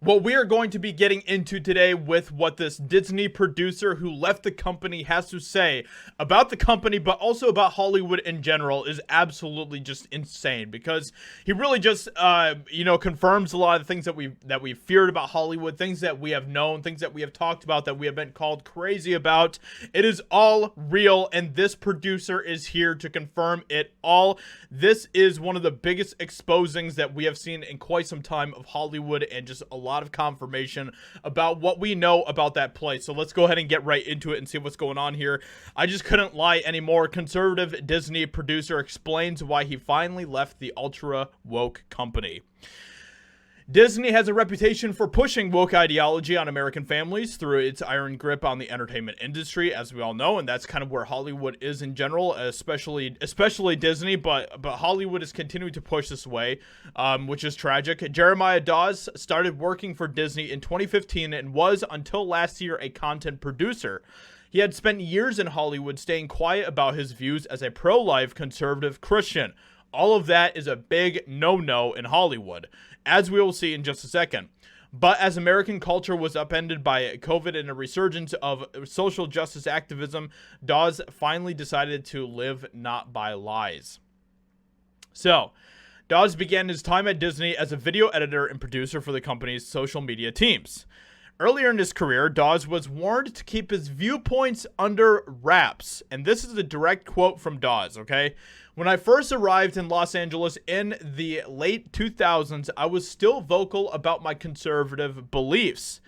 what we are going to be getting into today with what this Disney producer who left the company has to say about the company, but also about Hollywood in general, is absolutely just insane, because he really just, confirms a lot of the things that we've feared about Hollywood, things that we have known, things that we have talked about, that we have been called crazy about. It is all real, and this producer is here to confirm it all. This is one of the biggest exposings that we have seen in quite some time of Hollywood, and just a lot of confirmation about what we know about that place. So let's go ahead and get right into it and see what's going on here. I just couldn't lie anymore. Conservative Disney producer explains why he finally left the ultra woke company. Disney has a reputation for pushing woke ideology on American families through its iron grip on the entertainment industry, as we all know, and that's kind of where Hollywood is in general, especially Disney, but Hollywood is continuing to push this way, which is tragic. Jeremiah Dawes started working for Disney in 2015 and was, until last year, a content producer. He had spent years in Hollywood staying quiet about his views as a pro-life conservative Christian. All of that is a big no-no in Hollywood, as we will see in just a second. But as American culture was upended by COVID and a resurgence of social justice activism, Dawes finally decided to live not by lies. So, Dawes began his time at Disney as a video editor and producer for the company's social media teams. Earlier in his career, Dawes was warned to keep his viewpoints under wraps. And this is a direct quote from Dawes, okay? When I first arrived in Los Angeles in the late 2000s, I was still vocal about my conservative beliefs,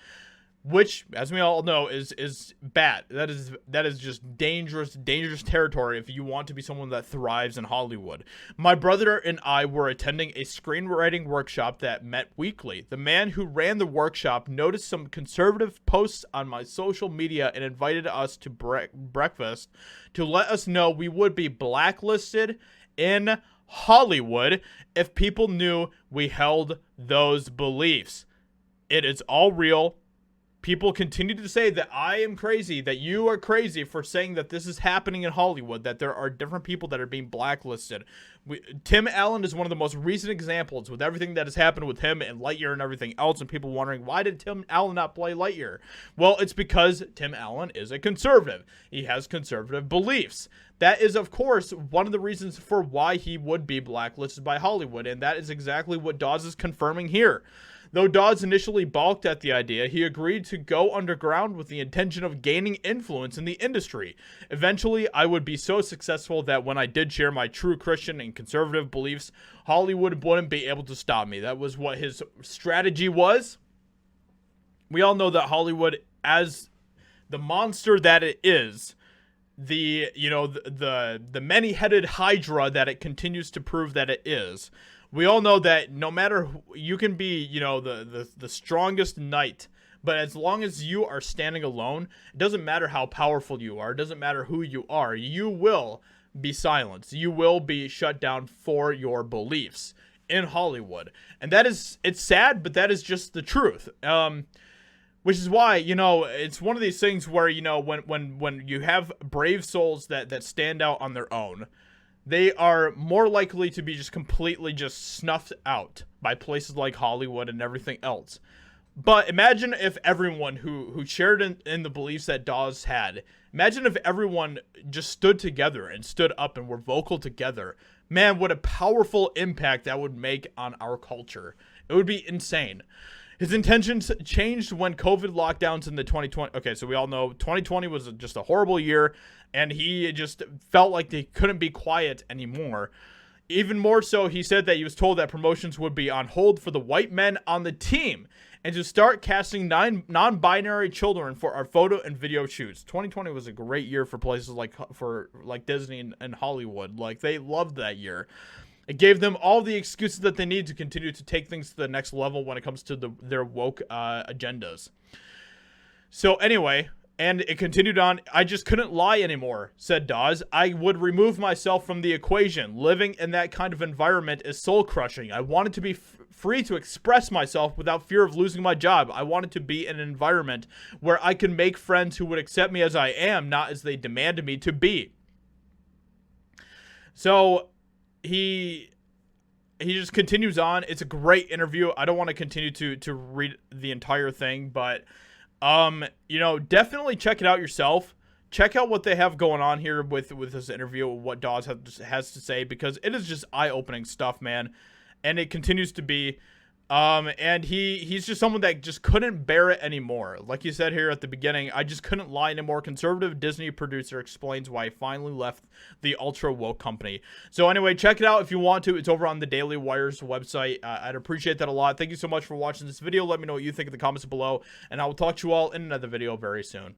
which, as we all know, is bad. That is just dangerous territory if you want to be someone that thrives in Hollywood. My brother and I were attending a screenwriting workshop that met weekly. The man who ran the workshop noticed some conservative posts on my social media and invited us to breakfast to let us know we would be blacklisted in Hollywood if people knew we held those beliefs. It is all real. People continue to say that I am crazy, that you are crazy for saying that this is happening in Hollywood, that there are different people that are being blacklisted. Tim Allen is one of the most recent examples with everything that has happened with him and Lightyear and everything else, and people wondering, why did Tim Allen not play Lightyear? Well, it's because Tim Allen is a conservative. He has conservative beliefs. That is, of course, one of the reasons for why he would be blacklisted by Hollywood, and that is exactly what Dawes is confirming here. Though Dawes initially balked at the idea, he agreed to go underground with the intention of gaining influence in the industry. Eventually, I would be so successful that when I did share my true Christian and conservative beliefs, Hollywood wouldn't be able to stop me. That was what his strategy was. We all know that Hollywood, as the monster that it is, the many-headed hydra that it continues to prove that it is, we all know that no matter you can be, the strongest knight, but as long as you are standing alone, it doesn't matter how powerful you are, it doesn't matter who you are, you will be silenced. You will be shut down for your beliefs in Hollywood. And it's sad, but that is just the truth. Which is why, it's one of these things where, when you have brave souls that stand out on their own, they are more likely to be just completely just snuffed out by places like Hollywood and everything else. But imagine if everyone who shared in the beliefs that Dawes had, imagine if everyone just stood together and stood up and were vocal together. Man, what a powerful impact that would make on our culture. It would be insane. His intentions changed when COVID lockdowns in the 2020. Okay, so we all know 2020 was just a horrible year, and he just felt like they couldn't be quiet anymore. Even more so, he said that he was told that promotions would be on hold for the white men on the team and to start casting non-binary children for our photo and video shoots. 2020 was a great year for places like Disney and Hollywood. Like, they loved that year. It gave them all the excuses that they need to continue to take things to the next level when it comes to their woke agendas. So anyway, and it continued on, I just couldn't lie anymore, said Dawes. I would remove myself from the equation. Living in that kind of environment is soul-crushing. I wanted to be free to express myself without fear of losing my job. I wanted to be in an environment where I could make friends who would accept me as I am, not as they demanded me to be. So he he just continues on. It's a great interview. I don't want to continue to read the entire thing, but you know, definitely check it out yourself. Check out what they have going on here with this interview, what Dawes has to say, because it is just eye-opening stuff, man. And it continues to be. And he's just someone that just couldn't bear it anymore. Like you said here at the beginning, I just couldn't lie anymore. Conservative Disney producer explains why he finally left the ultra woke company. So anyway, check it out if you want to. It's over on the Daily Wire's website. I'd appreciate that a lot. Thank you so much for watching this video. Let me know what you think in the comments below, and I will talk to you all in another video very soon.